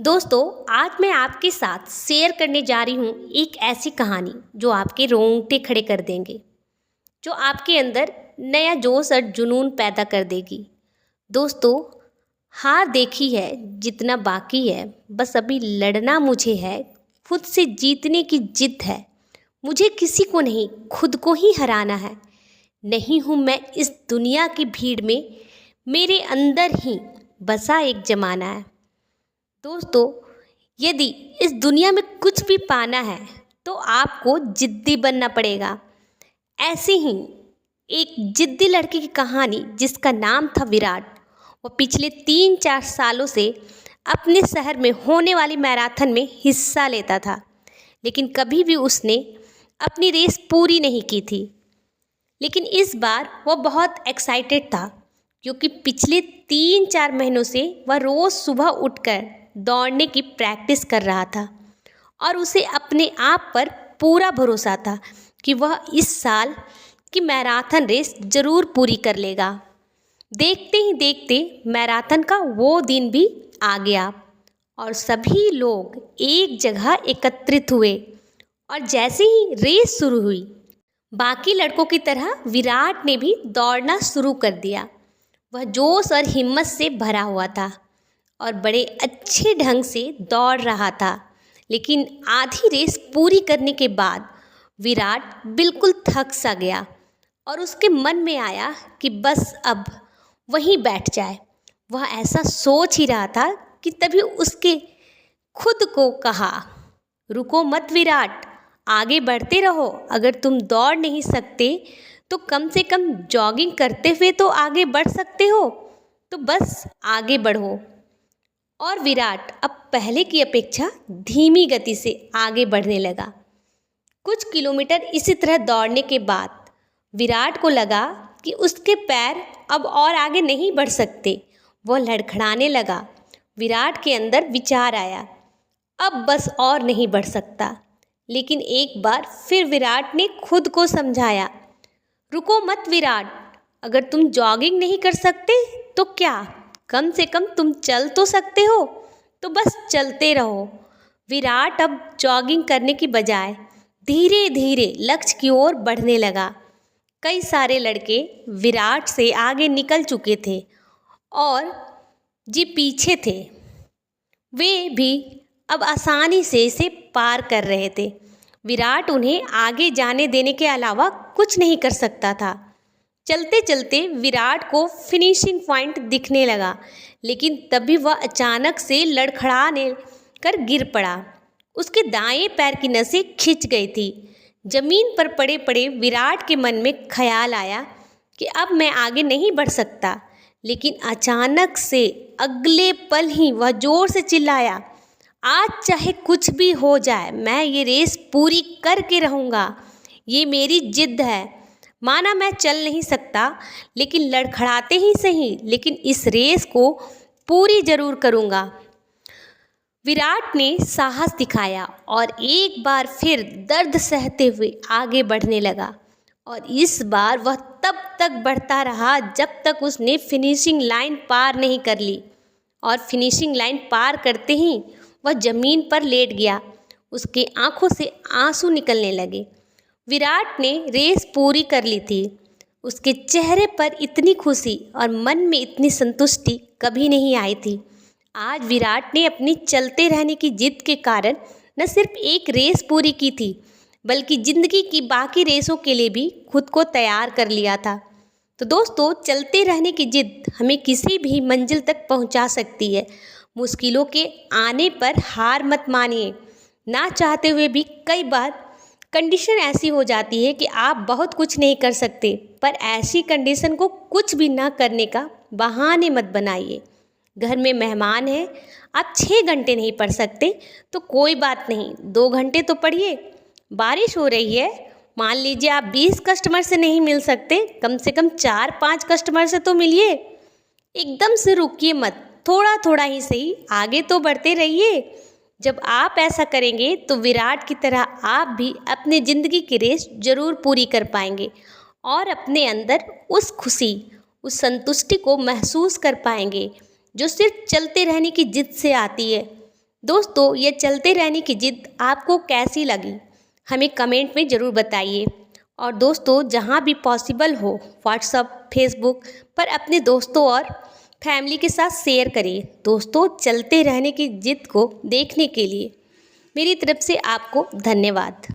दोस्तों, आज मैं आपके साथ शेयर करने जा रही हूँ एक ऐसी कहानी जो आपके रोंगटे खड़े कर देंगे, जो आपके अंदर नया जोश और जुनून पैदा कर देगी। दोस्तों, हार देखी है, जितना बाकी है, बस अभी लड़ना मुझे है, खुद से जीतने की जिद है। मुझे किसी को नहीं, खुद को ही हराना है। नहीं हूँ मैं इस दुनिया की भीड़ में, मेरे अंदर ही बसा एक जमाना है। दोस्तों, यदि इस दुनिया में कुछ भी पाना है तो आपको जिद्दी बनना पड़ेगा। ऐसे ही एक जिद्दी लड़के की कहानी जिसका नाम था विराट। वो पिछले 3-4 सालों से अपने शहर में होने वाली मैराथन में हिस्सा लेता था, लेकिन कभी भी उसने अपनी रेस पूरी नहीं की थी। लेकिन इस बार वो बहुत एक्साइटेड था, क्योंकि पिछले 3-4 महीनों से वह रोज़ सुबह उठकर दौड़ने की प्रैक्टिस कर रहा था और उसे अपने आप पर पूरा भरोसा था कि वह इस साल की मैराथन रेस ज़रूर पूरी कर लेगा। देखते ही देखते मैराथन का वो दिन भी आ गया और सभी लोग एक जगह एकत्रित हुए। और जैसे ही रेस शुरू हुई, बाकी लड़कों की तरह विराट ने भी दौड़ना शुरू कर दिया। वह जोश और हिम्मत से भरा हुआ था और बड़े अच्छे ढंग से दौड़ रहा था। लेकिन आधी रेस पूरी करने के बाद विराट बिल्कुल थक सा गया और उसके मन में आया कि बस अब वहीं बैठ जाए। वह ऐसा सोच ही रहा था कि तभी उसके खुद को कहा, रुको मत विराट, आगे बढ़ते रहो। अगर तुम दौड़ नहीं सकते तो कम से कम जॉगिंग करते हुए तो आगे बढ़ सकते हो, तो बस आगे बढ़ो। और विराट अब पहले की अपेक्षा धीमी गति से आगे बढ़ने लगा। कुछ किलोमीटर इसी तरह दौड़ने के बाद विराट को लगा कि उसके पैर अब और आगे नहीं बढ़ सकते। वह लड़खड़ाने लगा। विराट के अंदर विचार आया, अब बस और नहीं बढ़ सकता। लेकिन एक बार फिर विराट ने खुद को समझाया, रुको मत विराट, अगर तुम जॉगिंग नहीं कर सकते तो क्या, कम से कम तुम चल तो सकते हो, तो बस चलते रहो। विराट अब जॉगिंग करने की बजाय धीरे धीरे लक्ष्य की ओर बढ़ने लगा। कई सारे लड़के विराट से आगे निकल चुके थे और जो पीछे थे वे भी अब आसानी से इसे पार कर रहे थे। विराट उन्हें आगे जाने देने के अलावा कुछ नहीं कर सकता था। चलते चलते विराट को फिनिशिंग पॉइंट दिखने लगा, लेकिन तभी वह अचानक से लड़खड़ाने कर गिर पड़ा। उसके दाएं पैर की नसें खिंच गई थी। जमीन पर पड़े पड़े विराट के मन में ख्याल आया कि अब मैं आगे नहीं बढ़ सकता। लेकिन अचानक से अगले पल ही वह जोर से चिल्लाया, आज चाहे कुछ भी हो जाए, मैं ये रेस पूरी करके रहूँगा। ये मेरी जिद है। माना मैं चल नहीं सकता, लेकिन लड़खड़ाते ही सही, लेकिन इस रेस को पूरी जरूर करूँगा। विराट ने साहस दिखाया और एक बार फिर दर्द सहते हुए आगे बढ़ने लगा। और इस बार वह तब तक बढ़ता रहा जब तक उसने फिनिशिंग लाइन पार नहीं कर ली। और फिनिशिंग लाइन पार करते ही वह जमीन पर लेट गया। उसके आंखों से आंसू निकलने लगे। विराट ने रेस पूरी कर ली थी। उसके चेहरे पर इतनी खुशी और मन में इतनी संतुष्टि कभी नहीं आई थी। आज विराट ने अपनी चलते रहने की जिद के कारण न सिर्फ एक रेस पूरी की थी, बल्कि ज़िंदगी की बाकी रेसों के लिए भी खुद को तैयार कर लिया था। तो दोस्तों, चलते रहने की जिद हमें किसी भी मंजिल तक पहुंचा सकती है। मुश्किलों के आने पर हार मत मानिए। ना चाहते हुए भी कई बार कंडीशन ऐसी हो जाती है कि आप बहुत कुछ नहीं कर सकते, पर ऐसी कंडीशन को कुछ भी ना करने का बहाने मत बनाइए। घर में मेहमान हैं, आप 6 घंटे नहीं पढ़ सकते तो कोई बात नहीं, 2 घंटे तो पढ़िए। बारिश हो रही है, मान लीजिए आप 20 कस्टमर से नहीं मिल सकते, कम से कम 4-5 कस्टमर से तो मिलिए। एकदम से रुकिए मत, थोड़ा थोड़ा ही सही आगे तो बढ़ते रहिए। जब आप ऐसा करेंगे तो विराट की तरह आप भी अपनी ज़िंदगी की रेस ज़रूर पूरी कर पाएंगे और अपने अंदर उस खुशी, उस संतुष्टि को महसूस कर पाएंगे जो सिर्फ चलते रहने की जिद से आती है। दोस्तों, ये चलते रहने की जिद आपको कैसी लगी, हमें कमेंट में ज़रूर बताइए। और दोस्तों, जहाँ भी पॉसिबल हो व्हाट्सएप, फेसबुक पर अपने दोस्तों और फैमिली के साथ शेयर करिए। दोस्तों, चलते रहने की जिद को देखने के लिए मेरी तरफ से आपको धन्यवाद।